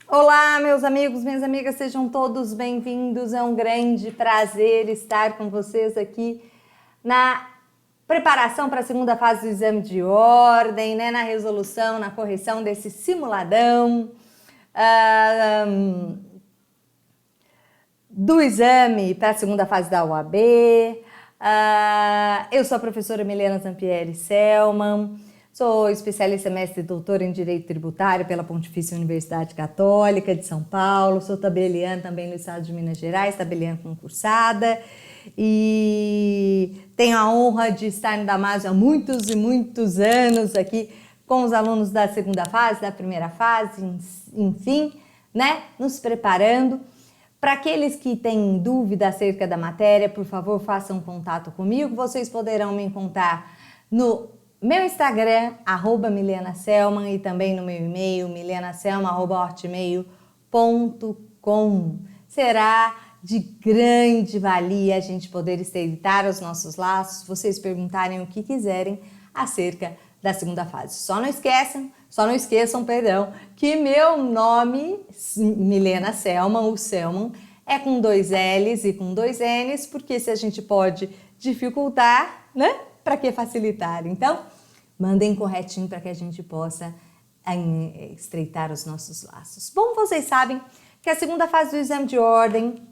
Olá, meus amigos, minhas amigas, sejam todos bem-vindos. É um grande prazer estar com vocês aqui na preparação para a segunda fase do exame de ordem, né? Na resolução, na correção desse simuladão do exame para a segunda fase da OAB. Eu sou a professora Milena Zampieri Selman. Sou especialista mestre e doutora em Direito Tributário pela Pontifícia Universidade Católica de São Paulo. Sou tabeliã também no estado de Minas Gerais, tabeliã concursada. E tenho a honra de estar no Damásio há muitos e muitos anos aqui com os alunos da segunda fase, da primeira fase, enfim, né? Nos preparando. Para aqueles que têm dúvida acerca da matéria, por favor, façam contato comigo. Vocês poderão me encontrar no meu Instagram, @MilenaSelman, e também no meu e-mail, milenaselman@hotmail.com. Será de grande valia a gente poder estreitar os nossos laços, vocês perguntarem o que quiserem acerca da segunda fase. Só não esqueçam, que meu nome, Milena Selman, o Selman, é com 2 L's e com 2 N's, porque se a gente pode dificultar, né? Para que facilitar? Então, mandem corretinho para que a gente possa estreitar os nossos laços. Bom, vocês sabem que a segunda fase do exame de ordem,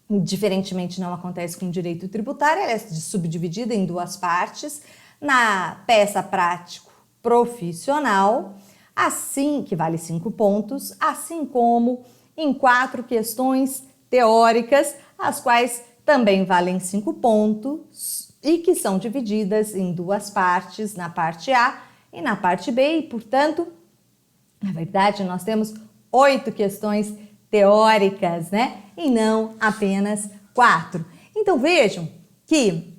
diferentemente não acontece com o direito tributário, ela é subdividida em 2 partes, na peça prático profissional, assim que vale 5 pontos, assim como em 4 questões teóricas, as quais também valem 5 pontos, e que são divididas em 2 partes, na parte A e na parte B, e, portanto, na verdade, nós temos 8 questões teóricas, né? E não apenas 4. Então, vejam que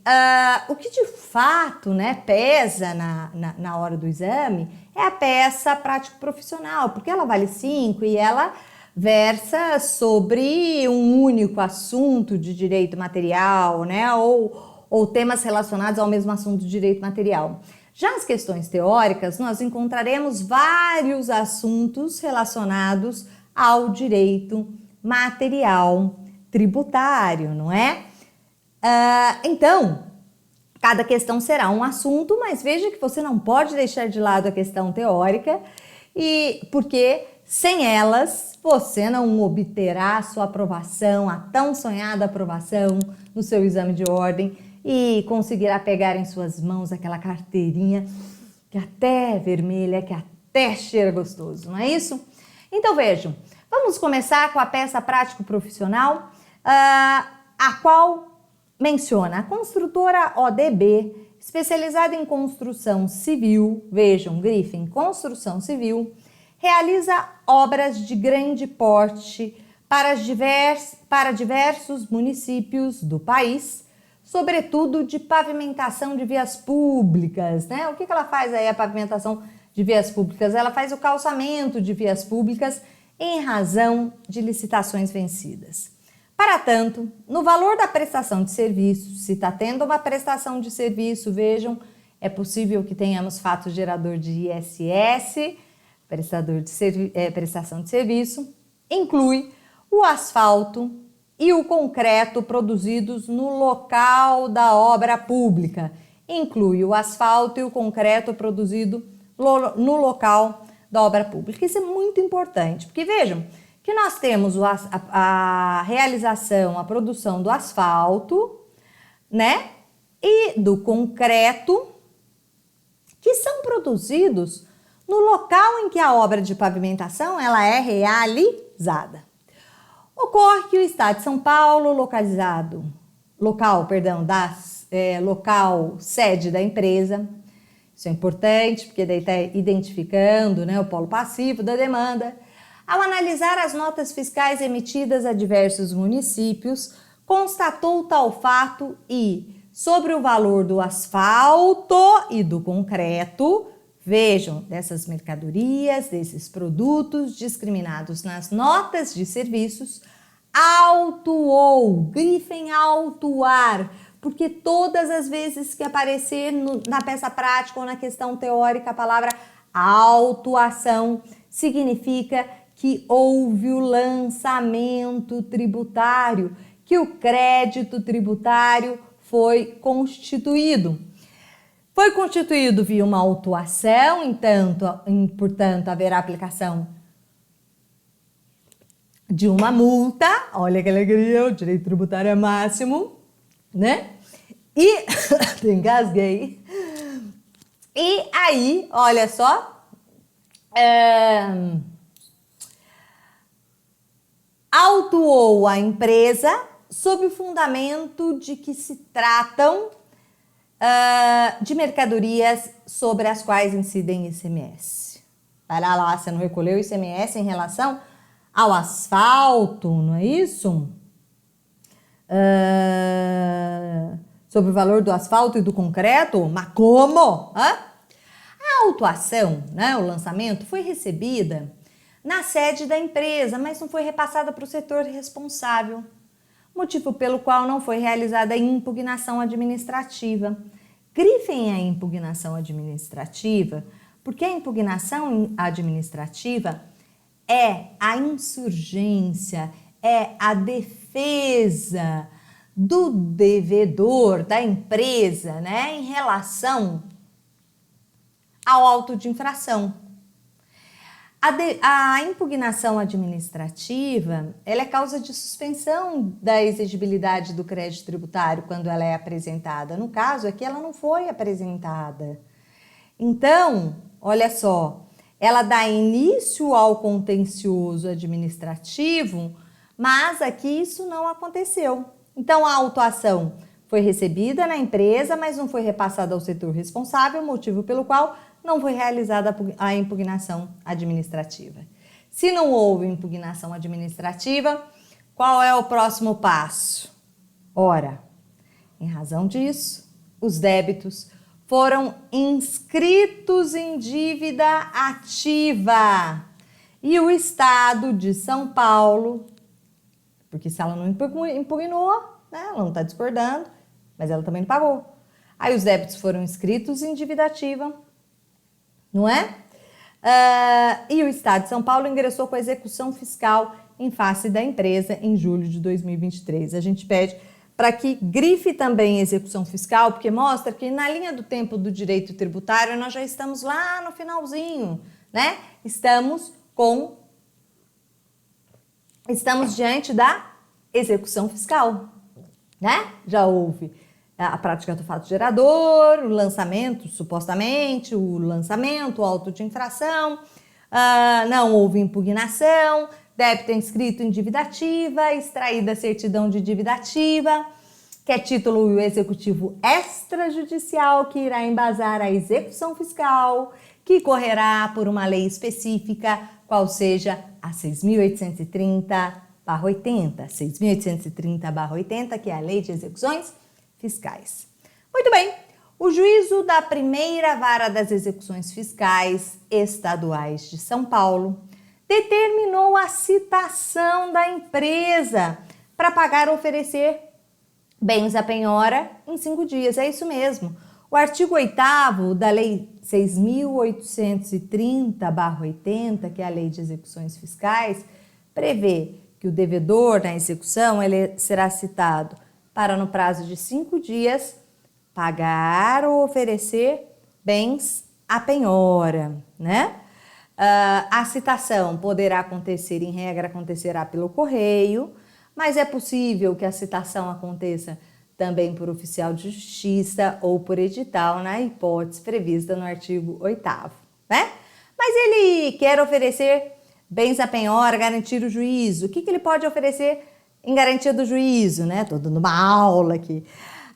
o que de fato, né, pesa na hora do exame é a peça prático-profissional, porque ela vale 5 e ela versa sobre um único assunto de direito material, né? Ou temas relacionados ao mesmo assunto de direito material. Já as questões teóricas, nós encontraremos vários assuntos relacionados ao direito material tributário, não é? Então, cada questão será um assunto, mas veja que você não pode deixar de lado a questão teórica, e porque sem elas você não obterá a sua aprovação, a tão sonhada aprovação no seu exame de ordem, e conseguirá pegar em suas mãos aquela carteirinha que até é vermelha, que até cheira gostoso, não é isso? Então vejam, vamos começar com a peça prático-profissional, a qual menciona a construtora ODB, especializada em construção civil, vejam, grifem, construção civil, realiza obras de grande porte para diversos municípios do país, sobretudo de pavimentação de vias públicas, né? O que ela faz aí, a pavimentação de vias públicas? Ela faz o calçamento de vias públicas em razão de licitações vencidas. Para tanto, no valor da prestação de serviço, se está tendo uma prestação de serviço, vejam, é possível que tenhamos fato gerador de ISS, prestação de serviço, inclui o asfalto e o concreto produzidos no local da obra pública. Inclui o asfalto e o concreto produzido no local da obra pública. Isso é muito importante, porque vejam que nós temos a realização, a produção do asfalto, né, e do concreto, que são produzidos no local em que a obra de pavimentação ela é realizada. Ocorre que o Estado de São Paulo, local sede da empresa, isso é importante, porque daí está identificando, né, o polo passivo da demanda. Ao analisar as notas fiscais emitidas a diversos municípios, constatou tal fato e, sobre o valor do asfalto e do concreto, vejam, dessas mercadorias, desses produtos discriminados nas notas de serviços, autuou, grifem autuar, porque todas as vezes que aparecer na peça prática ou na questão teórica a palavra autuação significa que houve o lançamento tributário, que o crédito tributário foi constituído. Foi constituído via uma autuação, portanto, haverá aplicação de uma multa. Olha que alegria, o direito tributário é máximo, né? E, engasguei. E aí, olha só, autuou a empresa sob o fundamento de que se tratam de mercadorias sobre as quais incidem ICMS. Para lá, você não recolheu ICMS em relação ao asfalto, não é isso? Sobre o valor do asfalto e do concreto? Mas como? A autuação, né, o lançamento, foi recebida na sede da empresa, mas não foi repassada para o setor responsável, motivo pelo qual não foi realizada a impugnação administrativa. Grifem a impugnação administrativa, porque a impugnação administrativa é a insurgência, é a defesa do devedor, da empresa, né, em relação ao auto de infração. A impugnação administrativa, ela é causa de suspensão da exigibilidade do crédito tributário quando ela é apresentada. No caso aqui, ela não foi apresentada. Então, olha só, ela dá início ao contencioso administrativo, mas aqui isso não aconteceu. Então, a autuação foi recebida na empresa, mas não foi repassada ao setor responsável, motivo pelo qual não foi realizada a impugnação administrativa. Se não houve impugnação administrativa, qual é o próximo passo? Ora, em razão disso, os débitos foram inscritos em dívida ativa e o Estado de São Paulo, porque se ela não impugnou, né, ela não está discordando, mas ela também não pagou. Aí os débitos foram inscritos em dívida ativa, não é? E o Estado de São Paulo ingressou com a execução fiscal em face da empresa em julho de 2023. A gente pede para que grife também a execução fiscal, porque mostra que na linha do tempo do direito tributário nós já estamos lá no finalzinho, né? Estamos diante da execução fiscal, né? Já houve a prática do fato gerador, o lançamento, supostamente, o auto de infração, não houve impugnação, débito inscrito em dívida ativa, extraída a certidão de dívida ativa, que é título executivo extrajudicial que irá embasar a execução fiscal, que correrá por uma lei específica, qual seja a 6.830/80, 6.830/80, que é a Lei de Execuções Fiscais. Muito bem, o juízo da primeira vara das execuções fiscais estaduais de São Paulo determinou a citação da empresa para pagar ou oferecer bens à penhora em 5 dias. É isso mesmo. O artigo 8º da Lei 6.830/80, que é a Lei de Execuções Fiscais, prevê que o devedor na execução ele será citado para, no prazo de 5 dias, pagar ou oferecer bens à penhora, né? A citação poderá acontecer, em regra, acontecerá pelo correio, mas é possível que a citação aconteça também por oficial de justiça ou por edital, na hipótese prevista no artigo 8º, né? Mas ele quer oferecer bens à penhora, garantir o juízo. O que ele pode oferecer em garantia do juízo, né? Estou dando uma aula aqui.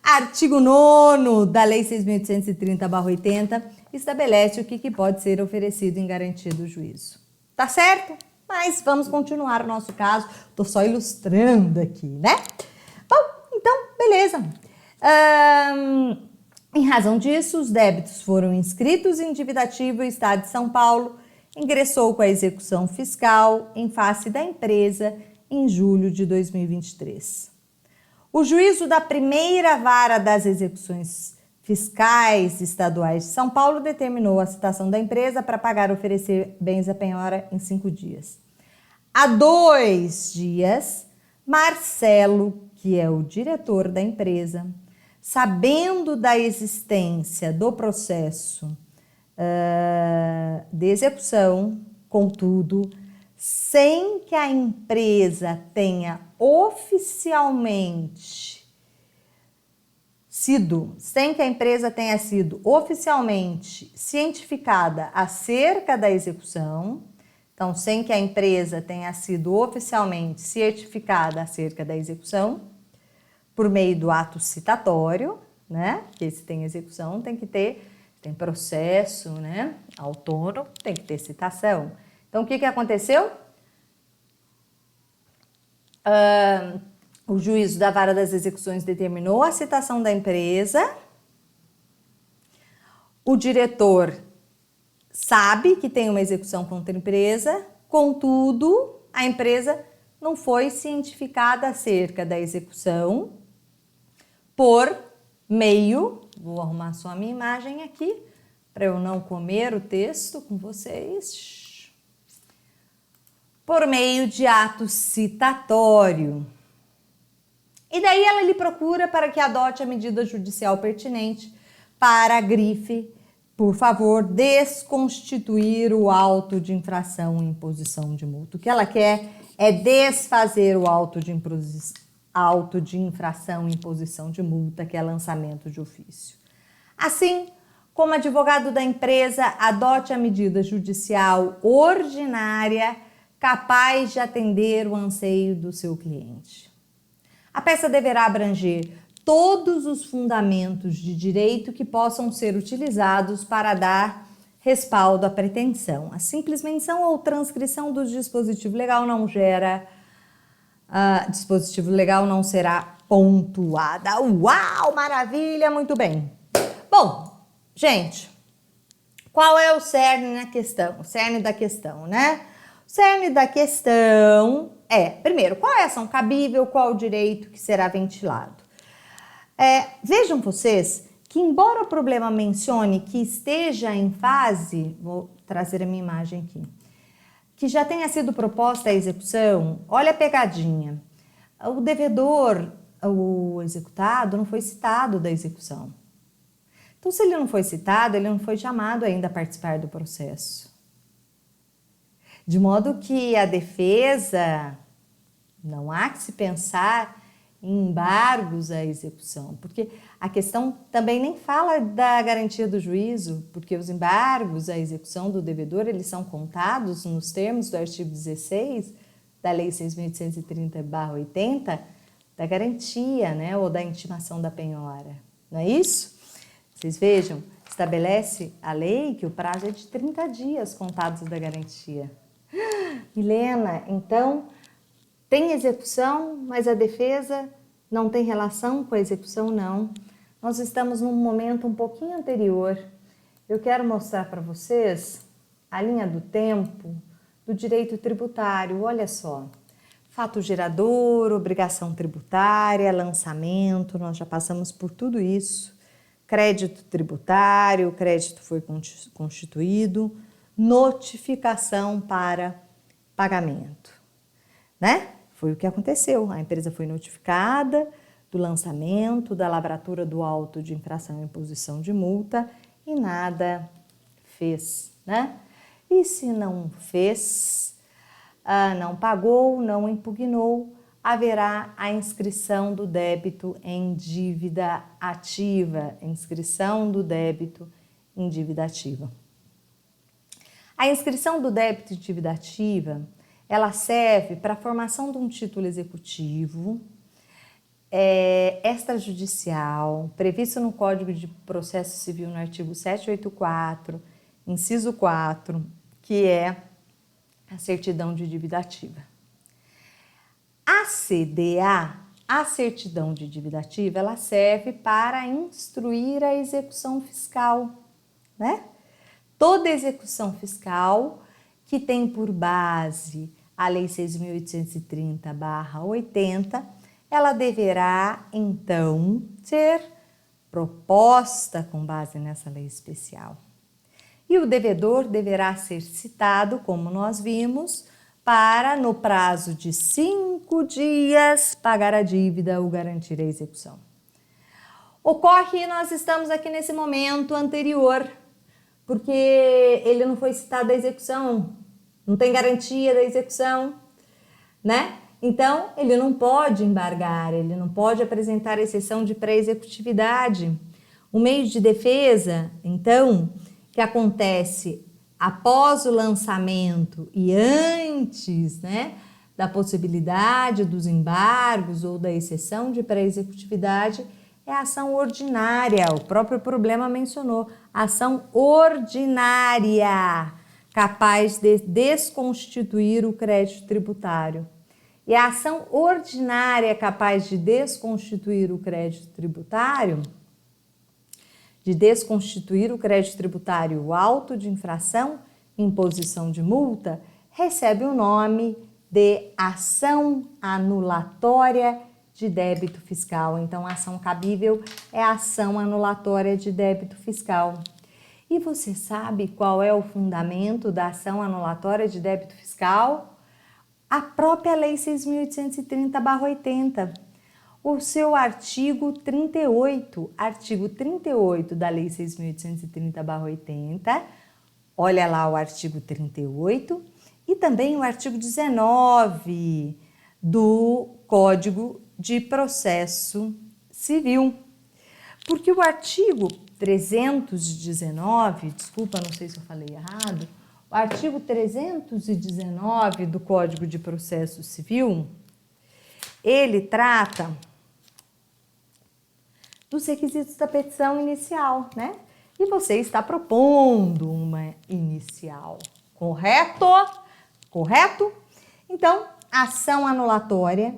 Artigo 9º da Lei 6.830/80 estabelece o que pode ser oferecido em garantia do juízo. Tá certo? Mas vamos continuar o nosso caso. Estou só ilustrando aqui, né? Bom, então, beleza. Em razão disso, os débitos foram inscritos em dívida ativa e o Estado de São Paulo ingressou com a execução fiscal em face da empresa em julho de 2023. O juízo da primeira vara das execuções fiscais estaduais de São Paulo determinou a citação da empresa para pagar ou oferecer bens à penhora em 5 dias. Há 2 dias, Marcelo, que é o diretor da empresa, sabendo da existência do processo de execução, contudo, sem que a empresa tenha sido oficialmente cientificada acerca da execução, então, sem que a empresa tenha sido oficialmente certificada acerca da execução, por meio do ato citatório, né? Porque se tem execução, tem processo, né? Autônomo, tem que ter citação. Então, o que aconteceu? O juízo da vara das execuções determinou a citação da empresa. O diretor sabe que tem uma execução contra a empresa, contudo, a empresa não foi cientificada acerca da execução por meio, vou arrumar só a minha imagem aqui, para eu não comer o texto com vocês, por meio de ato citatório. E daí ela lhe procura para que adote a medida judicial pertinente para a grife, por favor, desconstituir o auto de infração em imposição de multa. O que ela quer é desfazer o auto de infração em imposição de multa, que é lançamento de ofício. Assim, como advogado da empresa, adote a medida judicial ordinária capaz de atender o anseio do seu cliente. A peça deverá abranger todos os fundamentos de direito que possam ser utilizados para dar respaldo à pretensão. A simples menção ou transcrição do dispositivo legal não será pontuada. Uau, maravilha, muito bem. Bom, gente, qual é o cerne da questão, né? O cerne da questão é, primeiro, qual é a ação cabível, qual o direito que será ventilado? Vejam vocês que, embora o problema mencione que esteja em fase, vou trazer a minha imagem aqui, que já tenha sido proposta a execução, olha a pegadinha. O devedor, o executado, não foi citado da execução. Então, se ele não foi citado, ele não foi chamado ainda a participar do processo. De modo que a defesa, não há que se pensar em embargos à execução, porque a questão também nem fala da garantia do juízo, porque os embargos à execução do devedor, eles são contados nos termos do artigo 16 da Lei 6.830/80, da garantia, né, ou da intimação da penhora, não é isso? Vocês vejam, estabelece a lei que o prazo é de 30 dias contados da garantia. Milena, então, tem execução, mas a defesa não tem relação com a execução, não. Nós estamos num momento um pouquinho anterior. Eu quero mostrar para vocês a linha do tempo do direito tributário. Olha só, fato gerador, obrigação tributária, lançamento, nós já passamos por tudo isso. Crédito tributário, o crédito foi constituído, notificação para pagamento, né? Foi o que aconteceu. A empresa foi notificada do lançamento, da lavratura do auto de infração e imposição de multa e nada fez, né? E se não fez, não pagou, não impugnou, haverá a inscrição do débito em dívida ativa. Inscrição do débito em dívida ativa. A inscrição do débito em dívida ativa, ela serve para a formação de um título executivo extrajudicial, previsto no Código de Processo Civil no artigo 784, inciso 4, que é a certidão de dívida ativa. A CDA, a certidão de dívida ativa, ela serve para instruir a execução fiscal, né? Toda execução fiscal que tem por base a Lei 6.830/80, ela deverá, então, ser proposta com base nessa lei especial. E o devedor deverá ser citado, como nós vimos, para, no prazo de 5 dias, pagar a dívida ou garantir a execução. Ocorre que nós estamos aqui nesse momento anterior, porque ele não foi citado a execução, não tem garantia da execução, né? Então, ele não pode embargar, ele não pode apresentar exceção de pré-executividade. O meio de defesa, então, que acontece após o lançamento e antes, né, da possibilidade dos embargos ou da exceção de pré-executividade, é a ação ordinária. O próprio problema mencionou, ação ordinária, capaz de desconstituir o crédito tributário. E a ação ordinária capaz de desconstituir o crédito tributário, o auto de infração, imposição de multa, recebe o nome de ação anulatória de débito fiscal. Então, a ação cabível é a ação anulatória de débito fiscal. E você sabe qual é o fundamento da ação anulatória de débito fiscal? A própria Lei 6.830/80, o seu artigo 38, da Lei 6.830/80, olha lá o artigo 38, e também o artigo 19 do Código de Processo Civil. Porque o artigo 319, desculpa, não sei se eu falei errado, o artigo 319 do Código de Processo Civil, ele trata dos requisitos da petição inicial, né? E você está propondo uma inicial, correto? Correto? Então, ação anulatória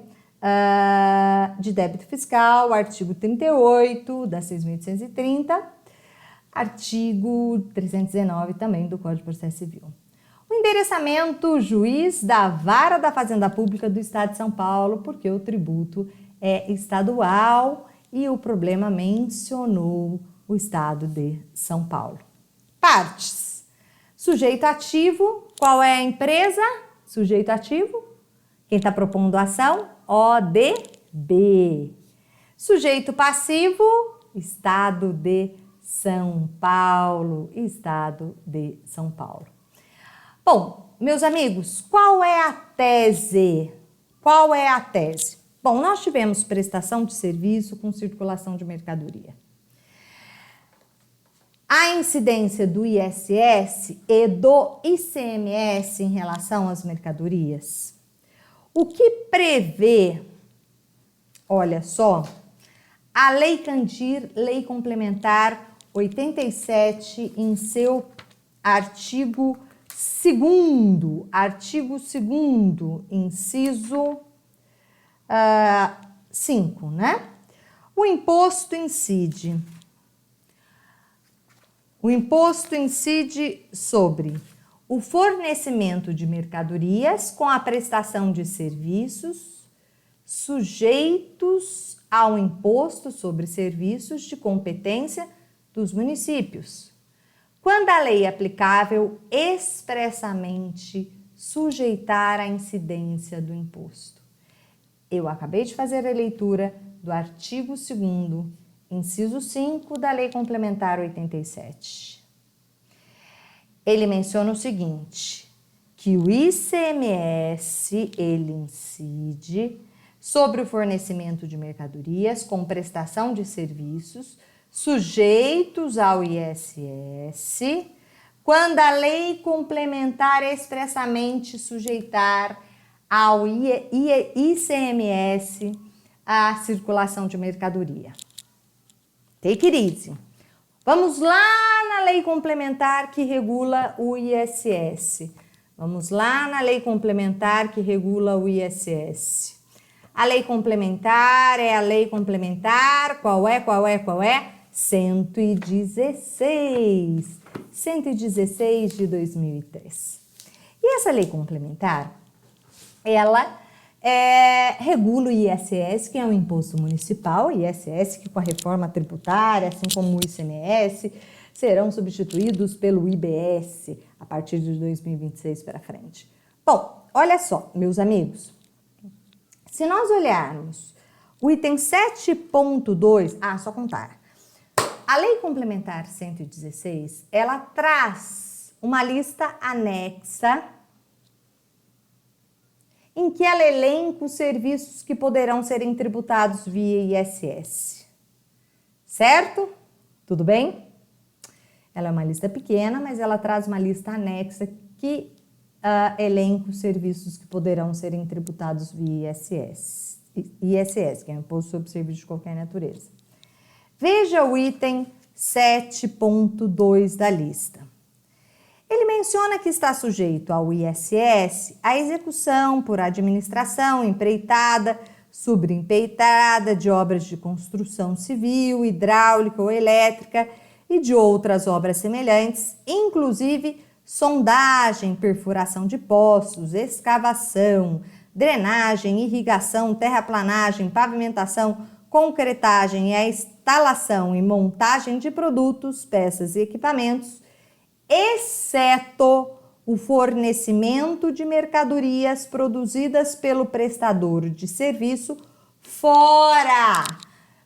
de débito fiscal, artigo 38 da 6.830, artigo 319 também do Código de Processo Civil. O endereçamento juiz da Vara da Fazenda Pública do Estado de São Paulo, porque o tributo é estadual e o problema mencionou o Estado de São Paulo. Partes. Sujeito ativo, qual é a empresa? Sujeito ativo, quem está propondo a ação? ODB. Sujeito passivo, Estado de São Paulo, Estado de São Paulo. Bom, meus amigos, qual é a tese? Qual é a tese? Bom, nós tivemos prestação de serviço com circulação de mercadoria. A incidência do ISS e do ICMS em relação às mercadorias. O que prevê, olha só, a Lei Candir, Lei Complementar 87, em seu artigo 2º, inciso 5, né? O imposto incide sobre o fornecimento de mercadorias com a prestação de serviços sujeitos ao imposto sobre serviços de competência dos municípios, quando a lei aplicável expressamente sujeitar a incidência do imposto. Eu acabei de fazer a leitura do artigo 2º, inciso 5 da Lei Complementar 87. Ele menciona o seguinte, que o ICMS, ele incide sobre o fornecimento de mercadorias com prestação de serviços sujeitos ao ISS, quando a lei complementar expressamente sujeitar ao ICMS a circulação de mercadoria. Take it easy. Vamos lá na lei complementar que regula o ISS. Vamos lá na lei complementar que regula o ISS. A lei complementar é a lei complementar, qual é? 116 de 2003. E essa lei complementar, ela regula o ISS, que é um imposto municipal, ISS que com a reforma tributária, assim como o ICMS, serão substituídos pelo IBS a partir de 2026 para frente. Bom, olha só, meus amigos. Se nós olharmos o item 7.2, só contar. A Lei Complementar 116, ela traz uma lista anexa em que ela elenca os serviços que poderão serem tributados via ISS. Certo? Tudo bem? Ela é uma lista pequena, mas ela traz uma lista anexa que elenca os serviços que poderão serem tributados via ISS, que é o Imposto sobre Serviços de Qualquer Natureza. Veja o item 7.2 da lista. Ele menciona que está sujeito ao ISS a execução por administração, empreitada, subempreitada de obras de construção civil, hidráulica ou elétrica e de outras obras semelhantes, inclusive sondagem, perfuração de poços, escavação, drenagem, irrigação, terraplanagem, pavimentação, concretagem e a instalação e montagem de produtos, peças e equipamentos, exceto o fornecimento de mercadorias produzidas pelo prestador de serviço fora.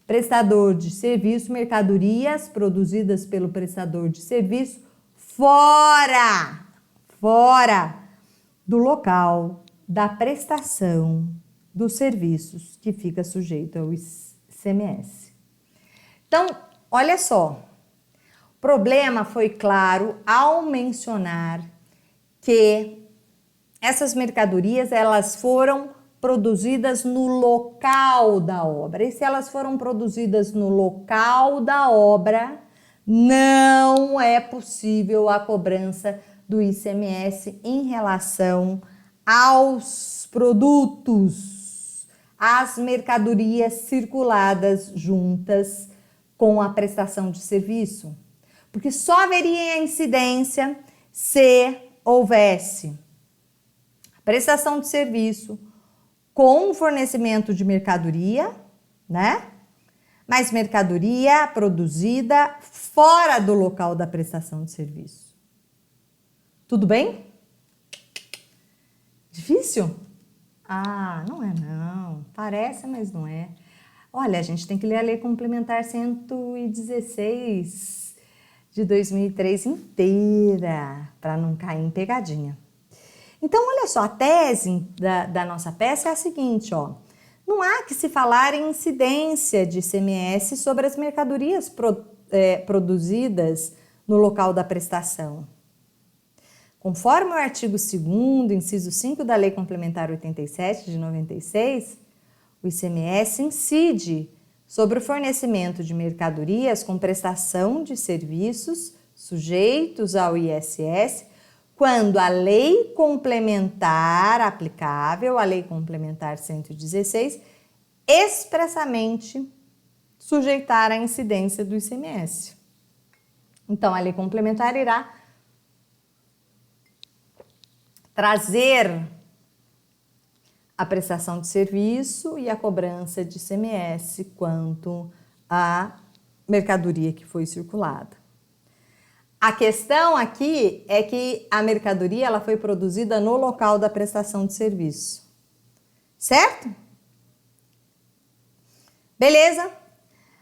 Prestador de serviço, mercadorias produzidas pelo prestador de serviço fora do local da prestação dos serviços que fica sujeito ao ICMS. Então, olha só, o problema foi claro ao mencionar que essas mercadorias elas foram produzidas no local da obra. E se elas foram produzidas no local da obra, não é possível a cobrança do ICMS em relação aos produtos, às mercadorias circuladas juntas com a prestação de serviço, porque só haveria incidência se houvesse prestação de serviço com fornecimento de mercadoria, né? Mas mercadoria produzida fora do local da prestação de serviço. Tudo bem? Difícil? Não é não. Parece, mas não é. Olha, a gente tem que ler a Lei Complementar 116 de 2003 inteira, para não cair em pegadinha. Então, olha só, a tese da nossa peça é a seguinte, ó. Não há que se falar em incidência de ICMS sobre as mercadorias produzidas no local da prestação. Conforme o artigo 2º, inciso 5 da Lei Complementar 87 de 96, o ICMS incide sobre o fornecimento de mercadorias com prestação de serviços sujeitos ao ISS, quando a lei complementar aplicável, a Lei Complementar 116, expressamente sujeitar a incidência do ICMS. Então, a lei complementar irá trazer a prestação de serviço e a cobrança de ICMS quanto à mercadoria que foi circulada. A questão aqui é que a mercadoria ela foi produzida no local da prestação de serviço. Certo? Beleza?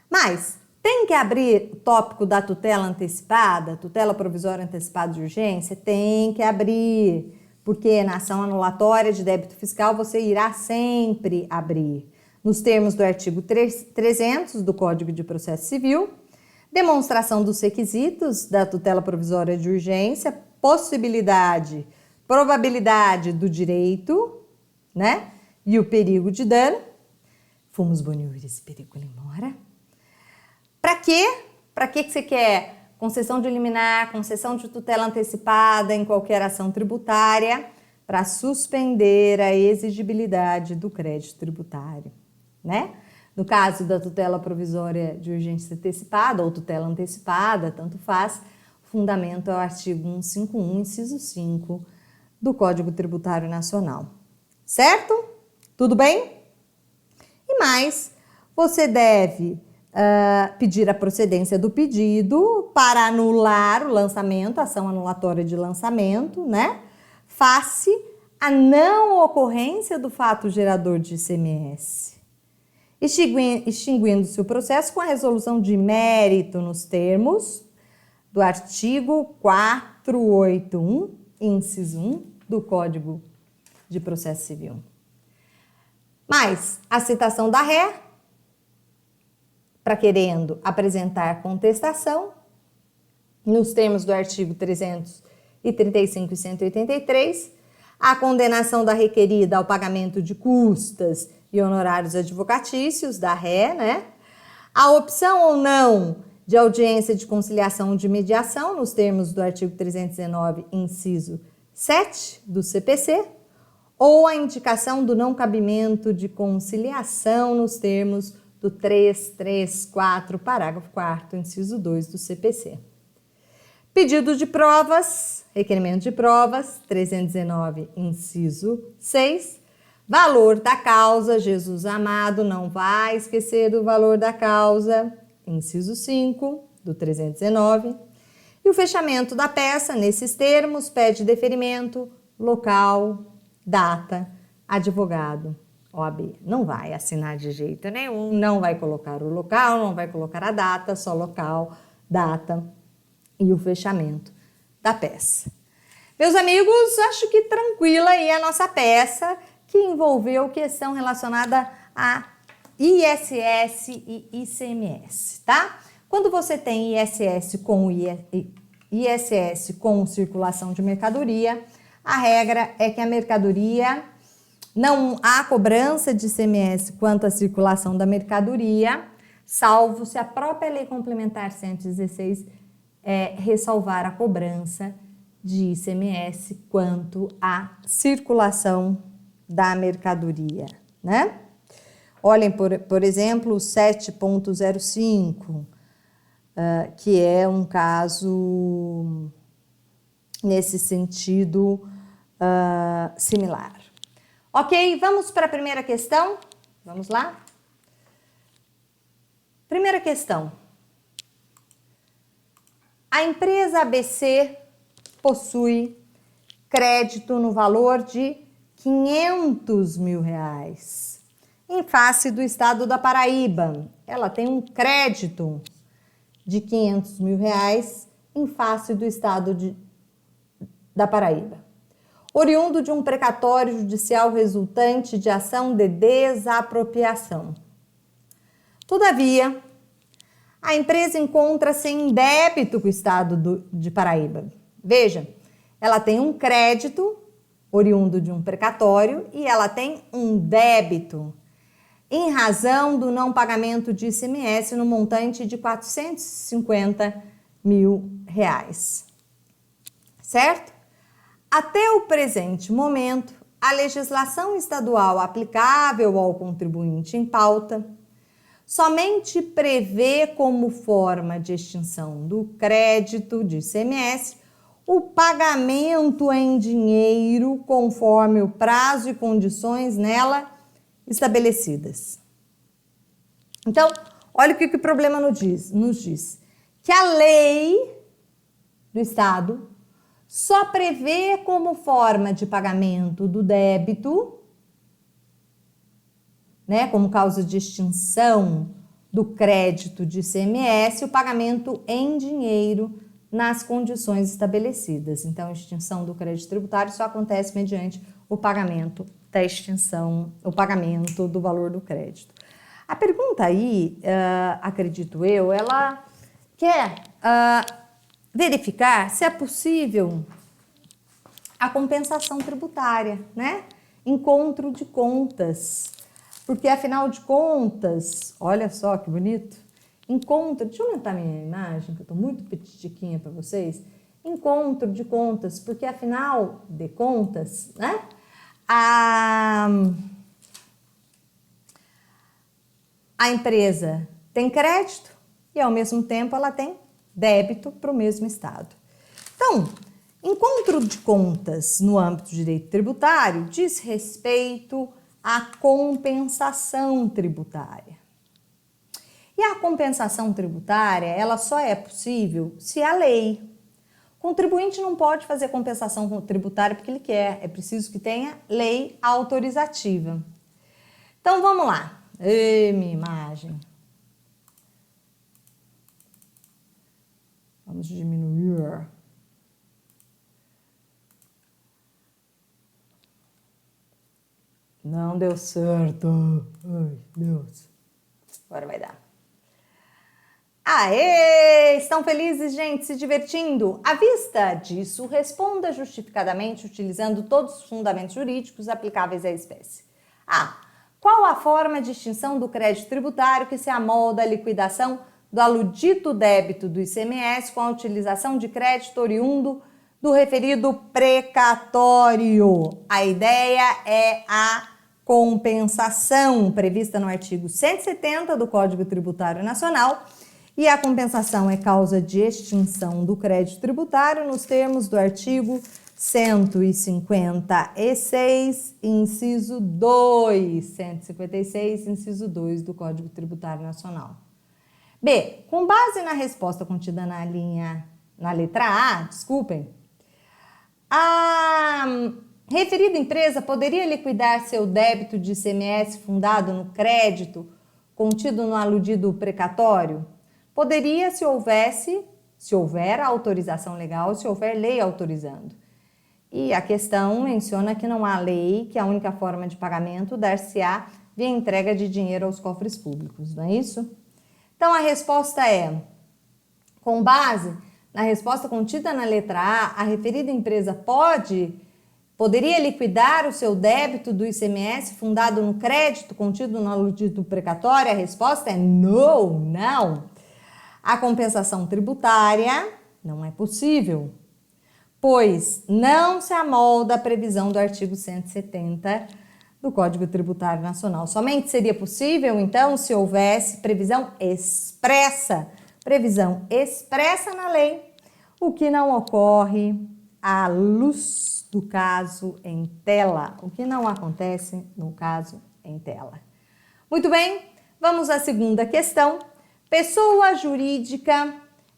Mas tem que abrir o tópico da tutela antecipada, tutela provisória antecipada de urgência? Tem que abrir, porque na ação anulatória de débito fiscal você irá sempre abrir. Nos termos do artigo 300 do Código de Processo Civil, demonstração dos requisitos da tutela provisória de urgência, possibilidade, probabilidade do direito, né? E o perigo de dano. Fumus boni iuris perigo limora. Para quê? Para que você quer concessão de liminar, concessão de tutela antecipada em qualquer ação tributária? Para suspender a exigibilidade do crédito tributário, né? No caso da tutela provisória de urgência antecipada ou tutela antecipada, tanto faz, o fundamento é o artigo 151, inciso 5 do Código Tributário Nacional. Certo? Tudo bem? E mais, você deve pedir a procedência do pedido para anular o lançamento, ação anulatória de lançamento, né? Face a não ocorrência do fato gerador de ICMS, extinguindo-se o processo com a resolução de mérito nos termos do artigo 481, inciso 1 do Código de Processo Civil. Mas a citação da ré, para querendo apresentar contestação, nos termos do artigo 335 e 183, a condenação da requerida ao pagamento de custas e honorários advocatícios da ré, né? A opção ou não de audiência de conciliação ou de mediação, nos termos do artigo 319, inciso 7 do CPC, ou a indicação do não cabimento de conciliação nos termos do 334, parágrafo 4º, inciso 2 do CPC. Pedido de provas, requerimento de provas, 319, inciso 6. Valor da causa, Jesus amado, não vai esquecer do valor da causa, inciso 5 do 319. E o fechamento da peça, nesses termos, pede deferimento, local, data, advogado, OAB. Não vai assinar de jeito nenhum, não vai colocar o local, não vai colocar a data, só local, data e o fechamento da peça. Meus amigos, acho que tranquila aí a nossa peça, que envolveu questão relacionada a ISS e ICMS, tá? Quando você tem ISS com circulação de mercadoria, a regra é que a mercadoria não há cobrança de ICMS quanto à circulação da mercadoria, salvo se a própria Lei Complementar 116 ressalvar a cobrança de ICMS quanto à circulação da mercadoria, né? Olhem, por exemplo, o 7.05, que é um caso nesse sentido similar. Ok, vamos para a primeira questão? Vamos lá? Primeira questão. A empresa ABC possui crédito no valor de R$500 mil em face do estado da Paraíba. Ela tem um crédito de R$500 mil em face do estado da Paraíba, oriundo de um precatório judicial resultante de ação de desapropriação. Todavia, a empresa encontra-se em débito com o estado de Paraíba. Veja, ela tem um crédito oriundo de um precatório e ela tem um débito em razão do não pagamento de ICMS no montante de R$450 mil. Certo? Até o presente momento, a legislação estadual aplicável ao contribuinte em pauta somente prevê como forma de extinção do crédito de ICMS o pagamento em dinheiro conforme o prazo e condições nela estabelecidas. Então, olha o que o problema nos diz. Que a lei do Estado só prevê como forma de pagamento do débito, né, como causa de extinção do crédito de ICMS, o pagamento em dinheiro nas condições estabelecidas. Então, a extinção do crédito tributário só acontece mediante o pagamento da extinção, o pagamento do valor do crédito. A pergunta aí, acredito eu, ela quer verificar se é possível a compensação tributária, né? Encontro de contas. Porque, afinal de contas, olha só que bonito, deixa eu aumentar minha imagem, que eu estou muito petitiquinha para vocês, encontro de contas, porque, afinal de contas, né, a empresa tem crédito e, ao mesmo tempo, ela tem débito para o mesmo estado. Então, encontro de contas no âmbito do direito tributário diz respeito à compensação tributária. E a compensação tributária, ela só é possível se a lei, Contribuinte não pode fazer compensação tributária porque ele quer, é preciso que tenha lei autorizativa. Então vamos lá. Ei, minha imagem. Vamos diminuir. Não deu certo. Ai, Deus. Agora vai dar. Aê! Estão felizes, gente, se divertindo? À vista disso, responda justificadamente utilizando todos os fundamentos jurídicos aplicáveis à espécie. A. Qual a forma de extinção do crédito tributário que se amolda à liquidação do aludito débito do ICMS com a utilização de crédito oriundo do referido precatório? A ideia é a compensação prevista no artigo 170 do Código Tributário Nacional, e a compensação é causa de extinção do crédito tributário nos termos do artigo 156, inciso 2, 156, inciso 2 do Código Tributário Nacional. B. Com base na resposta contida na letra A, a referida empresa poderia liquidar seu débito de ICMS fundado no crédito contido no aludido precatório? Poderia se houver autorização legal, se houver lei autorizando. E a questão menciona que não há lei, que a única forma de pagamento dar-se-á via entrega de dinheiro aos cofres públicos, não é isso? Então a resposta é, com base na resposta contida na letra A referida empresa poderia liquidar o seu débito do ICMS fundado no crédito contido no aludido precatório? A resposta é não. A compensação tributária não é possível, pois não se amolda a previsão do artigo 170 do Código Tributário Nacional. Somente seria possível, então, se houvesse previsão expressa na lei, o que não ocorre à luz do caso em tela, o que não acontece no caso em tela. Muito bem, vamos à segunda questão. Pessoa jurídica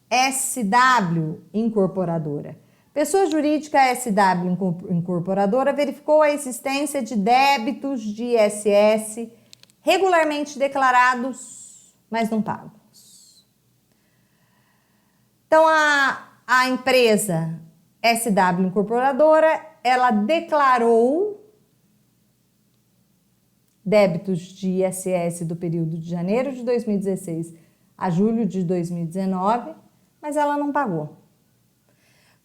SW Incorporadora. Pessoa jurídica SW Incorporadora verificou a existência de débitos de ISS regularmente declarados, mas não pagos. Então, a empresa SW Incorporadora, ela declarou débitos de ISS do período de janeiro de 2016 a julho de 2019, mas ela não pagou.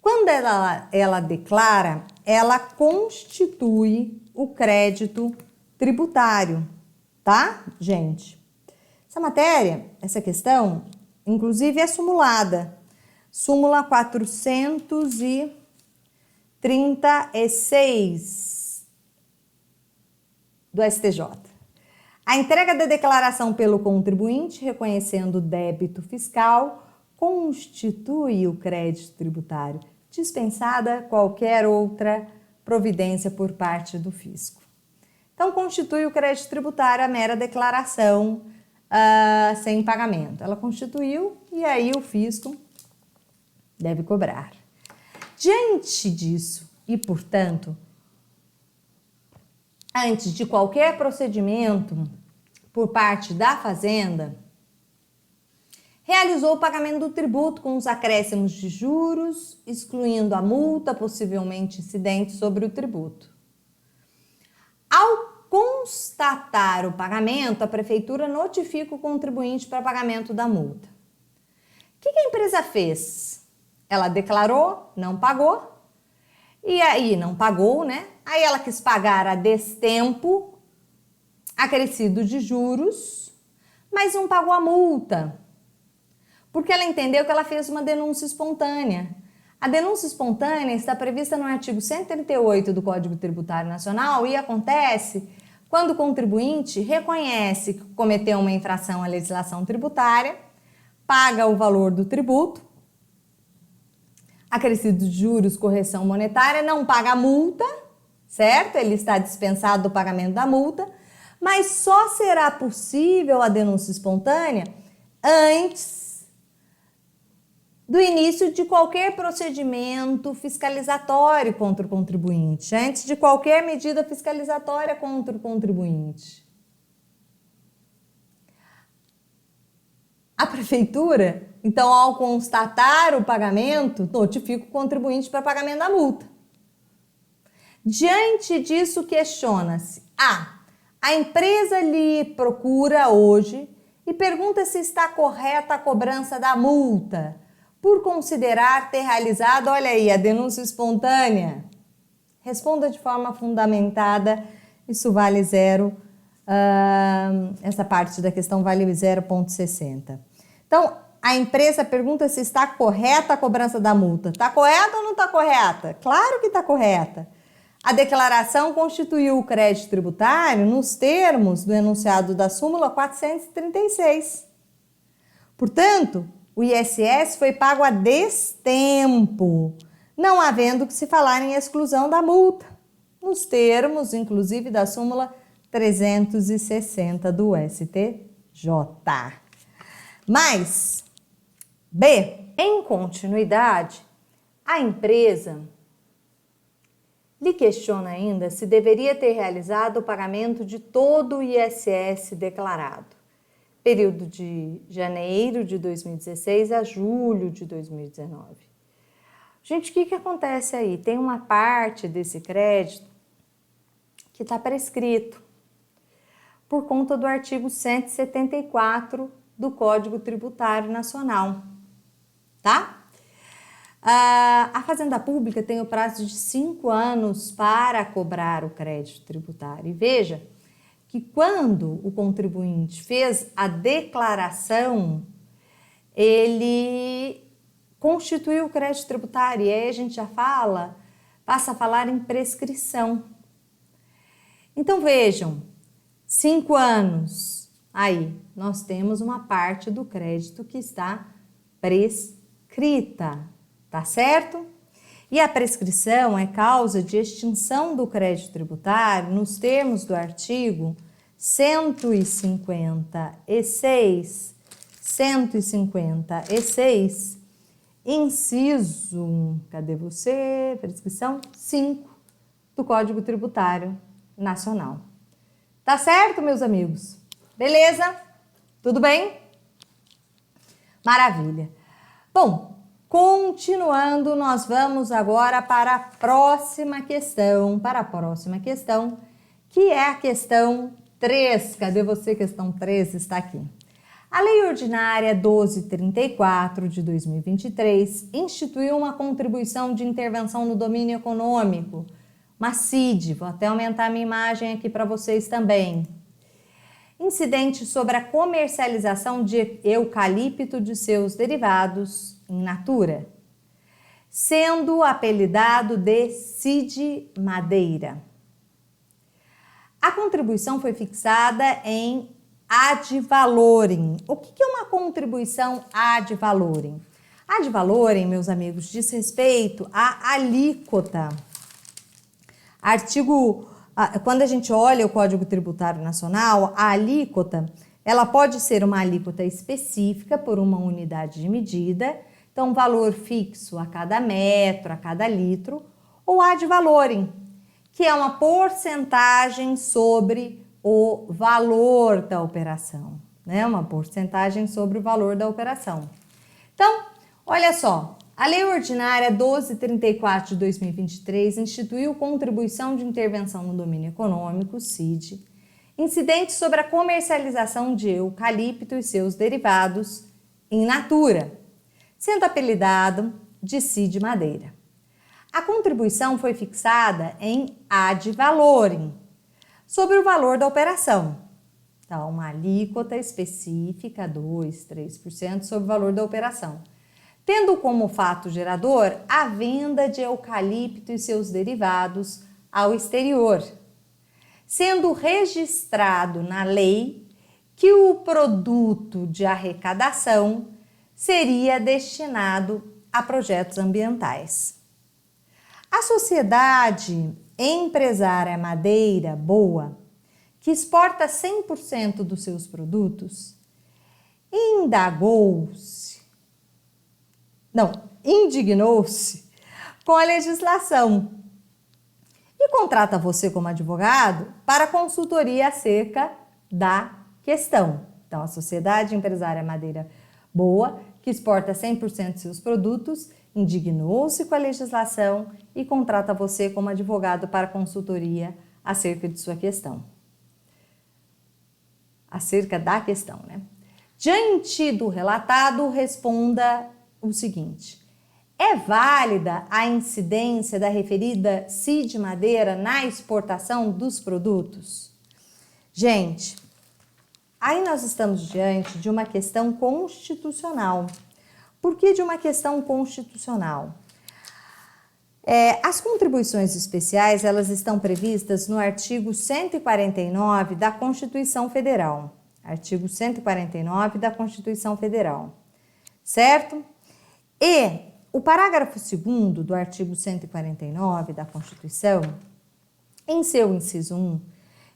Quando ela declara, ela constitui o crédito tributário, tá, gente? Essa questão, inclusive é simulada. Súmula 436 do STJ. A entrega da declaração pelo contribuinte, reconhecendo o débito fiscal, constitui o crédito tributário, dispensada qualquer outra providência por parte do fisco. Então, constitui o crédito tributário a mera declaração sem pagamento. Ela constituiu e aí o fisco deve cobrar. Diante disso e, portanto, antes de qualquer procedimento por parte da Fazenda, realizou o pagamento do tributo com os acréscimos de juros, excluindo a multa possivelmente incidente sobre o tributo. Ao constatar o pagamento, a Prefeitura notifica o contribuinte para pagamento da multa. O que a empresa fez? Ela declarou, não pagou, e aí não pagou, né? Aí ela quis pagar a destempo, acrescido de juros, mas não pagou a multa, porque ela entendeu que ela fez uma denúncia espontânea. A denúncia espontânea está prevista no artigo 138 do Código Tributário Nacional e acontece quando o contribuinte reconhece que cometeu uma infração à legislação tributária, paga o valor do tributo, acrescido de juros, correção monetária, não paga a multa, certo? Ele está dispensado do pagamento da multa, mas só será possível a denúncia espontânea antes do início de qualquer procedimento fiscalizatório contra o contribuinte, antes de qualquer medida fiscalizatória contra o contribuinte. A prefeitura, então, ao constatar o pagamento, notifica o contribuinte para pagamento da multa. Diante disso, questiona-se: a empresa lhe procura hoje e pergunta se está correta a cobrança da multa, por considerar ter realizado, olha aí, a denúncia espontânea. Responda de forma fundamentada, isso vale 0, essa parte da questão vale 0,60. Então, a empresa pergunta se está correta a cobrança da multa. Está correta ou não está correta? Claro que está correta. A declaração constituiu o crédito tributário nos termos do enunciado da súmula 436. Portanto, o ISS foi pago a destempo, não havendo que se falar em exclusão da multa, nos termos, inclusive, da súmula 360 do STJ. Mas, B, em continuidade, a empresa lhe questiona ainda se deveria ter realizado o pagamento de todo o ISS declarado, período de janeiro de 2016 a julho de 2019. Gente, o que acontece aí? Tem uma parte desse crédito que está prescrito por conta do artigo 174 do Código Tributário Nacional, tá? A Fazenda Pública tem o prazo de 5 anos para cobrar o crédito tributário. E veja que quando o contribuinte fez a declaração, ele constituiu o crédito tributário. E aí a gente já passa a falar em prescrição. Então vejam, 5 anos. Aí, nós temos uma parte do crédito que está prescrita, tá certo? E a prescrição é causa de extinção do crédito tributário nos termos do artigo 156, inciso, cadê você? Prescrição 5 do Código Tributário Nacional. Tá certo, meus amigos? Beleza? Tudo bem? Maravilha. Bom, continuando, nós vamos agora para a próxima questão, que é a questão 3. Cadê você? Questão 3 está aqui. A Lei Ordinária 1234 de 2023 instituiu uma contribuição de intervenção no domínio econômico, uma CID, vou até aumentar a minha imagem aqui para vocês também. Incidente sobre a comercialização de eucalipto de seus derivados in natura, sendo apelidado de CID Madeira. A contribuição foi fixada em ad valorem. O que é uma contribuição ad valorem? Ad valorem, meus amigos, diz respeito à alíquota. Quando a gente olha o Código Tributário Nacional, a alíquota, ela pode ser uma alíquota específica por uma unidade de medida, então valor fixo a cada metro, a cada litro, ou ad valorem, que é uma porcentagem sobre o valor da operação, né? Uma porcentagem sobre o valor da operação. Então, olha só, a Lei Ordinária 1234 de 2023 instituiu contribuição de intervenção no domínio econômico, CID, incidente sobre a comercialização de eucalipto e seus derivados in natura, sendo apelidado de CID Madeira. A contribuição foi fixada em ad valorem, sobre o valor da operação. Então, uma alíquota específica, 2%, 3% sobre o valor da operação, tendo como fato gerador a venda de eucalipto e seus derivados ao exterior, sendo registrado na lei que o produto de arrecadação seria destinado a projetos ambientais. A Sociedade Empresária Madeira Boa, que exporta 100% dos seus produtos, indagou-se indignou-se com a legislação e contrata você como advogado para consultoria acerca da questão. Então, a Sociedade Empresária Madeira Boa, que exporta 100% de seus produtos, indignou-se com a legislação e contrata você como advogado para consultoria acerca de sua questão. Acerca da questão, né? Diante do relatado, responda o seguinte: é válida a incidência da referida CID Madeira na exportação dos produtos? Gente, aí nós estamos diante de uma questão constitucional. Por que de uma questão constitucional? As contribuições especiais, elas estão previstas no artigo 149 da Constituição Federal. Artigo 149 da Constituição Federal, certo? E o parágrafo 2º do artigo 149 da Constituição, em seu inciso 1,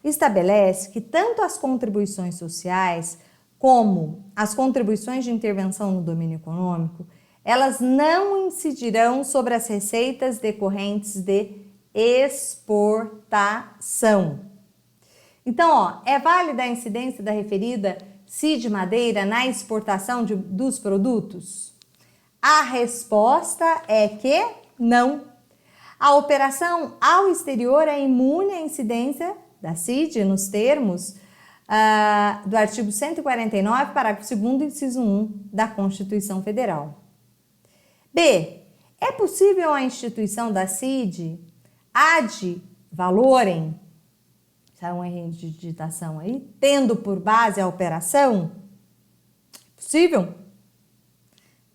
estabelece que tanto as contribuições sociais como as contribuições de intervenção no domínio econômico, elas não incidirão sobre as receitas decorrentes de exportação. Então, é válida a incidência da referida CID Madeira na exportação dos produtos? A resposta é que não. A operação ao exterior é imune à incidência da CID nos termos do artigo 149, parágrafo 2º, inciso 1 da Constituição Federal. B. É possível a instituição da CID ad valorem, sai um erro de digitação aí, tendo por base a operação? É possível?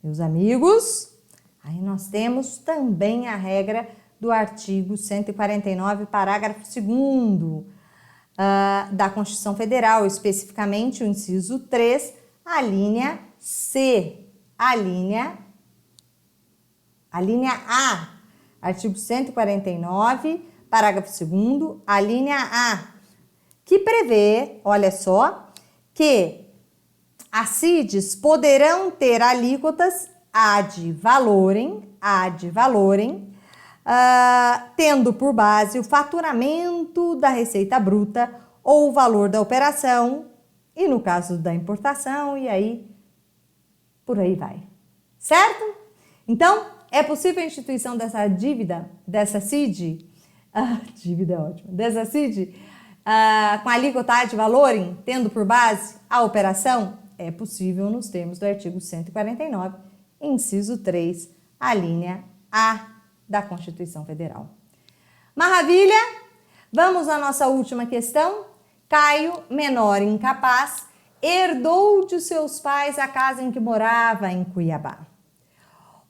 Meus amigos, aí nós temos também a regra do artigo 149, parágrafo 2º da Constituição Federal, especificamente o inciso 3, a linha C, a linha A, artigo 149, parágrafo 2º, a linha A, que prevê, olha só, que as CIDs poderão ter alíquotas ad valorem, tendo por base o faturamento da receita bruta ou o valor da operação, e no caso da importação, e aí, por aí vai, certo? Então, é possível a instituição dessa dívida, dessa CID, dívida é ótima, dessa CID, com alíquota ad valorem, tendo por base a operação? É possível nos termos do artigo 149, inciso 3, a linha A da Constituição Federal. Maravilha? Vamos à nossa última questão. Caio, menor e incapaz, herdou de seus pais a casa em que morava em Cuiabá.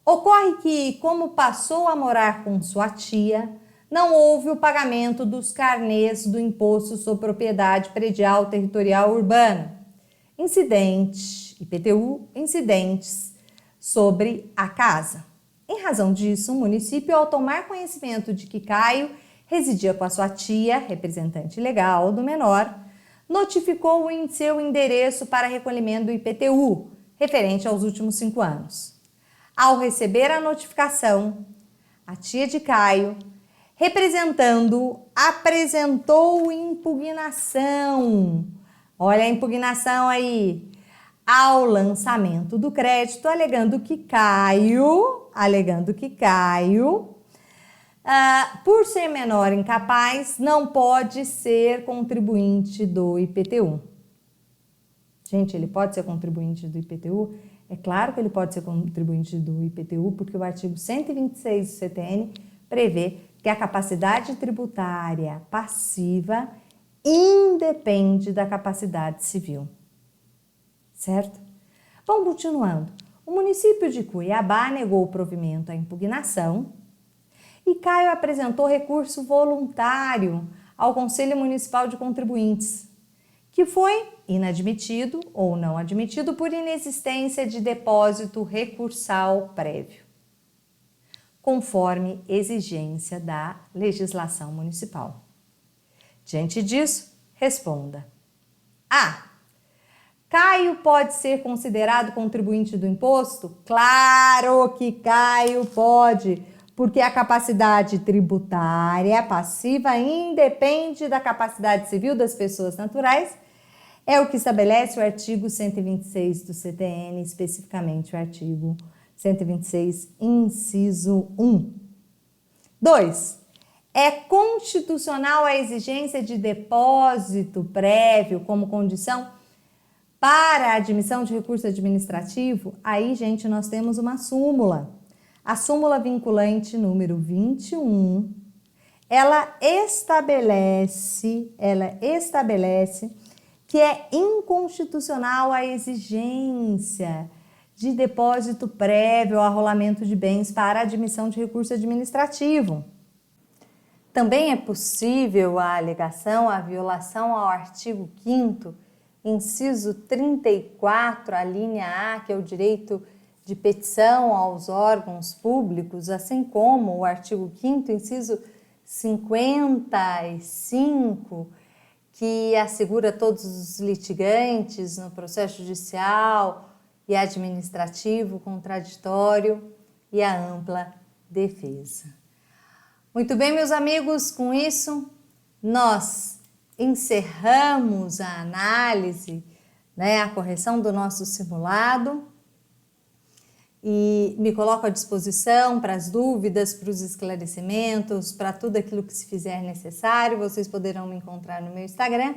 Ocorre que, como passou a morar com sua tia, não houve o pagamento dos carnês do Imposto sobre Propriedade Predial Territorial Urbana. IPTU, incidentes sobre a casa. Em razão disso, o município, ao tomar conhecimento de que Caio residia com a sua tia, representante legal do menor, notificou em seu endereço para recolhimento do IPTU, referente aos últimos 5 anos. Ao receber a notificação, a tia de Caio, representando, apresentou impugnação. Olha a impugnação aí. Ao lançamento do crédito, alegando que Caio, por ser menor incapaz, não pode ser contribuinte do IPTU. Gente, ele pode ser contribuinte do IPTU? É claro que ele pode ser contribuinte do IPTU, porque o artigo 126 do CTN prevê que a capacidade tributária passiva independe da capacidade civil. Certo? Vamos continuando. O município de Cuiabá negou o provimento à impugnação e Caio apresentou recurso voluntário ao Conselho Municipal de Contribuintes, que foi inadmitido ou não admitido por inexistência de depósito recursal prévio, conforme exigência da legislação municipal. Diante disso, responda: A. Caio pode ser considerado contribuinte do imposto? Claro que Caio pode, porque a capacidade tributária passiva independe da capacidade civil das pessoas naturais. É o que estabelece o artigo 126 do CTN, especificamente o artigo 126, inciso 1. 2. É constitucional a exigência de depósito prévio como condição para a admissão de recurso administrativo? Aí, gente, nós temos uma súmula. A súmula vinculante número 21, ela estabelece que é inconstitucional a exigência de depósito prévio ao arrolamento de bens para admissão de recurso administrativo. Também é possível a alegação, a violação ao artigo 5º, inciso 34, a linha A, que é o direito de petição aos órgãos públicos, assim como o artigo 5º, inciso 55, que assegura todos os litigantes no processo judicial e administrativo, contraditório e a ampla defesa. Muito bem, meus amigos, com isso nós encerramos a análise, a correção do nosso simulado e me coloco à disposição para as dúvidas, para os esclarecimentos, para tudo aquilo que se fizer necessário. Vocês poderão me encontrar no meu Instagram,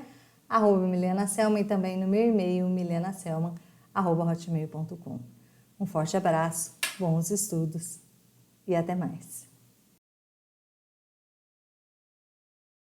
@milena_selman, e também no meu e-mail, milenaselman@hotmail.com. Um forte abraço, bons estudos e até mais.